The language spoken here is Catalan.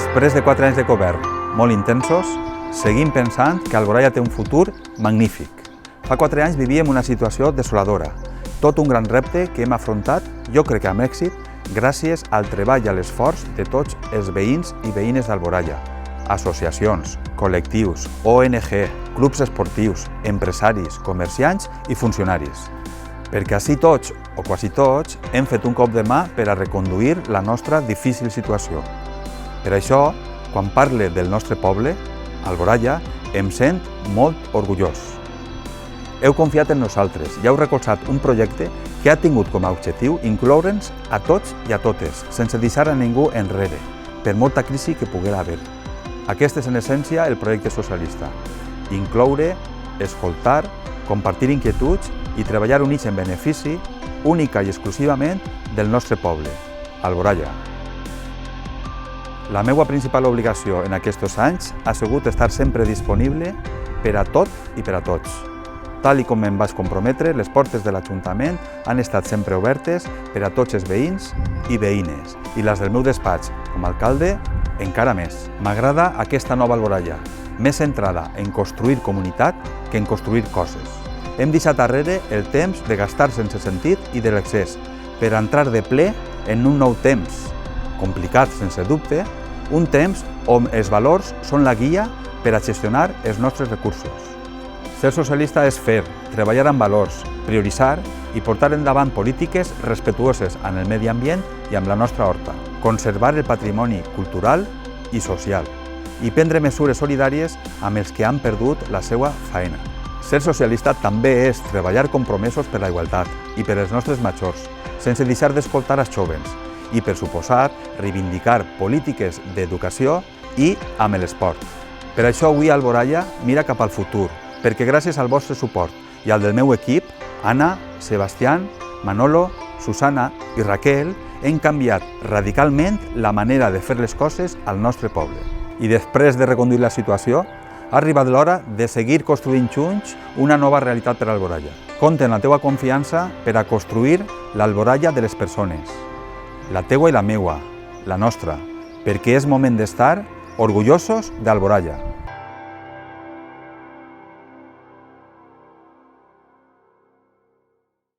Després de 4 anys de govern molt intensos, seguim pensant que Alboraia té un futur magnífic. Fa 4 anys vivíem una situació desoladora, tot un gran repte que hem afrontat, jo crec que amb èxit, gràcies al treball i a l'esforç de tots els veïns i veïnes d'Alboraia, associacions, col·lectius, ONG, clubs esportius, empresaris, comerciants i funcionaris. Perquè així tots, o quasi tots, hem fet un cop de mà per a reconduir la nostra difícil situació. Per això, quan parle del nostre poble, Alboraia, em sent molt orgullós. Heu confiat en nosaltres i heu recolzat un projecte que ha tingut com a objectiu incloure'ns a tots i a totes, sense deixar a ningú enrere, per molta crisi que poguera haver. Aquest és en essència el projecte socialista. Incloure, escoltar, compartir inquietuds i treballar units en benefici, única i exclusivament, del nostre poble, Alboraia. La meva principal obligació en aquests anys ha sigut estar sempre disponible per a tot i per a tots. Tal com em vaig comprometre, les portes de l'Ajuntament han estat sempre obertes per a tots els veïns i veïnes, i les del meu despatx, com a alcalde, encara més. M'agrada aquesta nova Alboraia, més centrada en construir comunitat que en construir coses. Hem deixat darrere el temps de gastar sense sentit i de l'excés, per entrar de ple en un nou temps, complicat sense dubte, un temps on els valors són la guia per a gestionar els nostres recursos. Ser socialista és fer, treballar amb valors, prioritzar i portar endavant polítiques respetuoses amb el medi ambient i amb la nostra horta, conservar el patrimoni cultural i social i prendre mesures solidàries amb els que han perdut la seva faena. Ser socialista també és treballar compromesos per la igualtat i per als nostres majors, sense deixar d'escoltar els jóvens i, per suposar, reivindicar polítiques d'educació i amb l'esport. Per això avui Alboraia mira cap al futur, perquè gràcies al vostre suport i al del meu equip, Anna, Sebastián, Manolo, Susana i Raquel, hem canviat radicalment la manera de fer les coses al nostre poble. I després de reconduir la situació, ha arribat l'hora de seguir construint junts una nova realitat per a Alboraia. Compte en la teua confiança per a construir l'Alboraia de les persones, la teua i la meua, la nostra, perquè és moment d'estar orgullosos d'Alboraia.